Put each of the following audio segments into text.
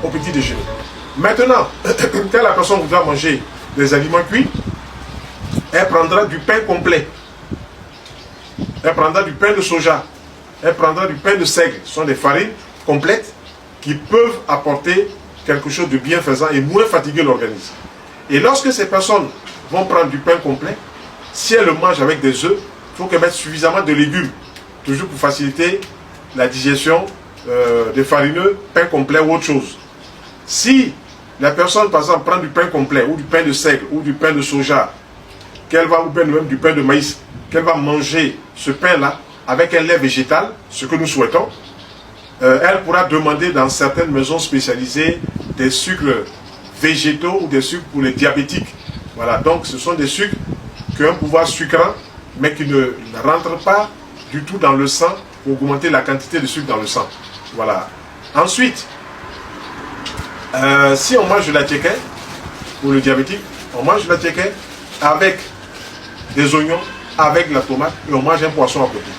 au petit déjeuner. Maintenant, quand la personne voudra manger des aliments cuits, elle prendra du pain complet. Elle prendra du pain de soja. Elle prendra du pain de seigle. Ce sont des farines complètes qui peuvent apporter quelque chose de bienfaisant et moins fatiguer l'organisme. Et lorsque ces personnes vont prendre du pain complet, si elles le mangent avec des œufs, il faut qu'elles mettent suffisamment de légumes, toujours pour faciliter la digestion des farineux, pain complet ou autre chose. Si la personne, par exemple, prend du pain complet, ou du pain de seigle, ou du pain de soja, ou bien même du pain de maïs, qu'elle va manger ce pain-là avec un lait végétal, ce que nous souhaitons, elle pourra demander dans certaines maisons spécialisées des sucres végétaux ou des sucres pour les diabétiques. Voilà, donc ce sont des sucres qui ont un pouvoir sucrant, mais qui ne rentrent pas du tout dans le sang pour augmenter la quantité de sucre dans le sang. Voilà. Ensuite, si on mange de la tchéké, pour le diabétique, on mange de la tchéké avec des oignons, avec la tomate, et on mange un poisson à côté.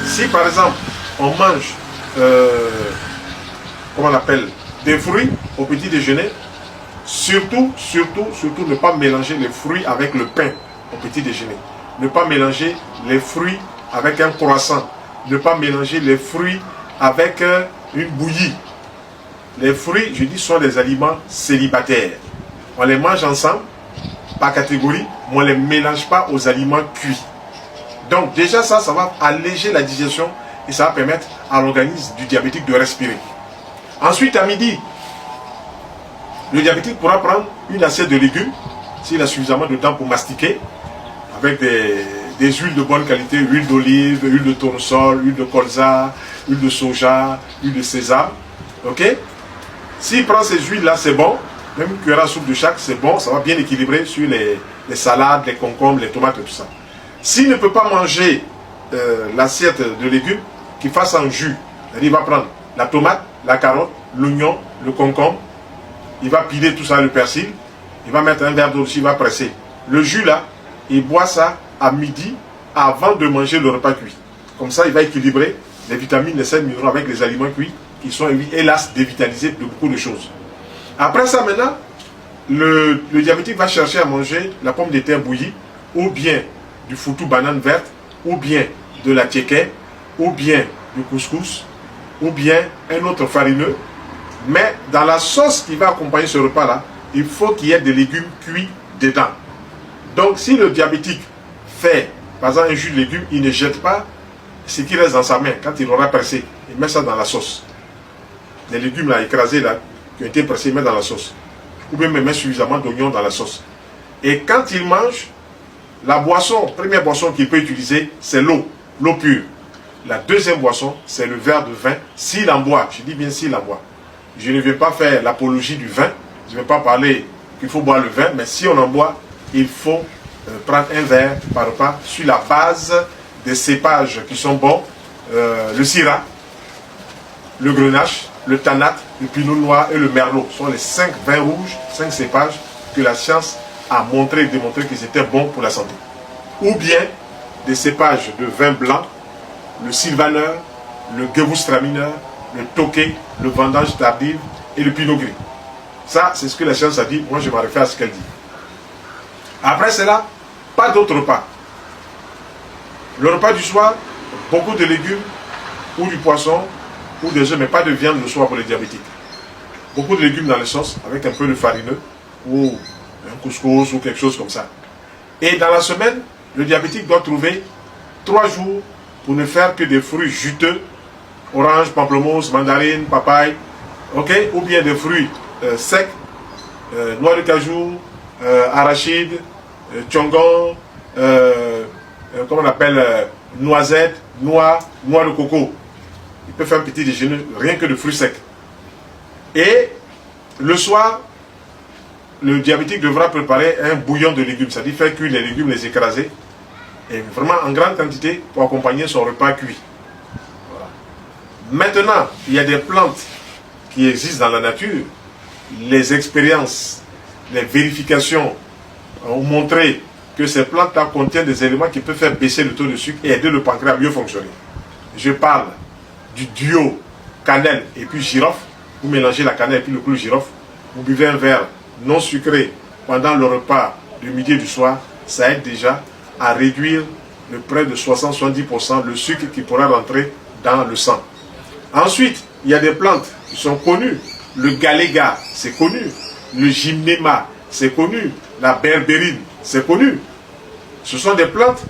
Si par exemple, on mange, comment on appelle, des fruits au petit déjeuner, surtout ne pas mélanger les fruits avec le pain au petit déjeuner. Ne pas mélanger les fruits avec un croissant. Ne pas mélanger les fruits avec une bouillie. Les fruits, je dis, sont des aliments célibataires. On les mange ensemble, par catégorie, mais on ne les mélange pas aux aliments cuits. Donc déjà ça va alléger la digestion et ça va permettre à l'organisme du diabétique de respirer. Ensuite, à midi, le diabétique pourra prendre une assiette de légumes, s'il a suffisamment de temps pour mastiquer, avec des huiles de bonne qualité, huile d'olive, huile de tournesol, huile de colza, huile de soja, huile de sésame. Ok? S'il prend ces huiles-là, c'est bon. Même une cuillère à soupe de chaque, c'est bon. Ça va bien équilibrer sur les salades, les concombres, les tomates et tout ça. S'il ne peut pas manger l'assiette de légumes, qu'il fasse en jus. Il va prendre la tomate, la carotte, l'oignon, le concombre. Il va piler tout ça, le persil. Il va mettre un verre d'eau dessus, il va presser. Le jus là, il boit ça à midi avant de manger le repas cuit. Comme ça, il va équilibrer les vitamines, les sels minéraux avec les aliments cuits qui sont, hélas, dévitalisés de beaucoup de choses. Après ça, maintenant, le diabétique va chercher à manger la pomme de terre bouillie, ou bien du foutou banane verte, ou bien de la tchéké, ou bien du couscous, ou bien un autre farineux. Mais dans la sauce qui va accompagner ce repas-là, il faut qu'il y ait des légumes cuits dedans. Donc, si le diabétique fait, par exemple, un jus de légumes, il ne jette pas ce qui reste dans sa main quand il aura pressé. Il met ça dans la sauce. Les légumes là, écrasés, là, qui ont été pressés, il met dans la sauce. Ou bien il met suffisamment d'oignons dans la sauce. Et quand il mange, la boisson, première boisson qu'il peut utiliser, c'est l'eau pure. La deuxième boisson, c'est le verre de vin, s'il en boit. Je dis bien s'il en boit. Je ne vais pas faire l'apologie du vin. Je ne vais pas parler qu'il faut boire le vin, mais si on en boit, il faut prendre un verre par repas sur la base des cépages qui sont bons, le syrah, le grenache, le tanat, le pinot noir et le merlot. Ce sont les 5 vins rouges, 5 cépages que la science a montré et démontré qu'ils étaient bons pour la santé. Ou bien des cépages de vin blanc, le sylvaner, le gewürztraminer, le tokay, le vendange tardive et le pinot gris. Ça, c'est ce que la science a dit. Moi, je me réfère à ce qu'elle dit. Après cela, pas d'autre repas. Le repas du soir, beaucoup de légumes ou du poisson ou des œufs, mais pas de viande le soir pour les diabétiques. Beaucoup de légumes dans les sauces avec un peu de farineux ou un couscous ou quelque chose comme ça. Et dans la semaine, le diabétique doit trouver 3 jours pour ne faire que des fruits juteux, orange, pamplemousse, mandarine, papaye, ok, ou bien des fruits secs, noix de cajou, arachide, tchongon, comment on appelle, noisette, noix de coco. Il peut faire un petit déjeuner rien que de fruits secs. Et le soir, le diabétique devra préparer un bouillon de légumes, c'est-à-dire faire cuire les légumes, les écraser, et vraiment en grande quantité pour accompagner son repas cuit. Voilà. Maintenant, il y a des plantes qui existent dans la nature. Les expériences, les vérifications ont montré que ces plantes-là contiennent des éléments qui peuvent faire baisser le taux de sucre et aider le pancréas à mieux fonctionner. Je parle du duo cannelle et puis girofle, vous mélangez la cannelle et puis le clou de girofle, vous buvez un verre non sucré pendant le repas du midi et du soir, ça aide déjà à réduire de près de 60-70% le sucre qui pourrait rentrer dans le sang. Ensuite, il y a des plantes qui sont connues. Le galéga, c'est connu. Le gymnéma, c'est connu. La berbérine, c'est connu. Ce sont des plantes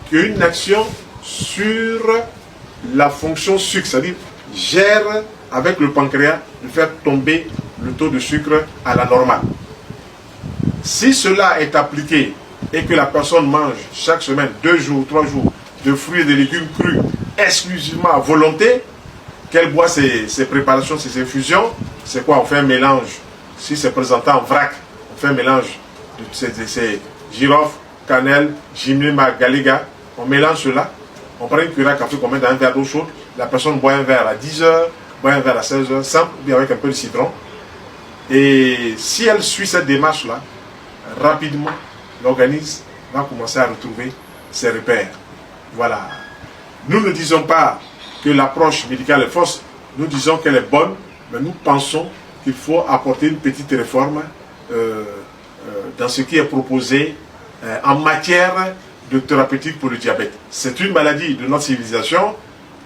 qui ont une action sur la fonction sucre, c'est-à-dire gèrent avec le pancréas de faire tomber le taux de sucre à la normale. Si cela est appliqué et que la personne mange chaque semaine 2 jours, 3 jours de fruits et de légumes crus exclusivement à volonté, qu'elle boit ces préparations, ces infusions, c'est quoi? On fait un mélange. Si c'est présenté en vrac, on fait un mélange de ces girofle, cannelle, gymnéma, galéga. On mélange cela. On prend une cuillère à café qu'on met dans un verre d'eau chaude. La personne boit un verre à 10 h, boit un verre à 16 h, simple, bien avec un peu de citron. Et si elle suit cette démarche-là, rapidement, l'organisme va commencer à retrouver ses repères. Voilà. Nous ne disons pas que l'approche médicale est fausse, nous disons qu'elle est bonne, mais nous pensons qu'il faut apporter une petite réforme dans ce qui est proposé en matière de thérapeutique pour le diabète. C'est une maladie de notre civilisation,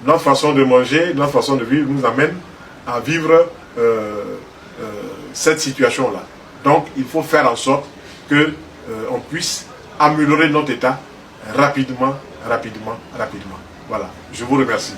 notre façon de manger, notre façon de vivre nous amène à vivre cette situation-là. Donc il faut faire en sorte qu'on puisse améliorer notre état rapidement. Voilà, je vous remercie.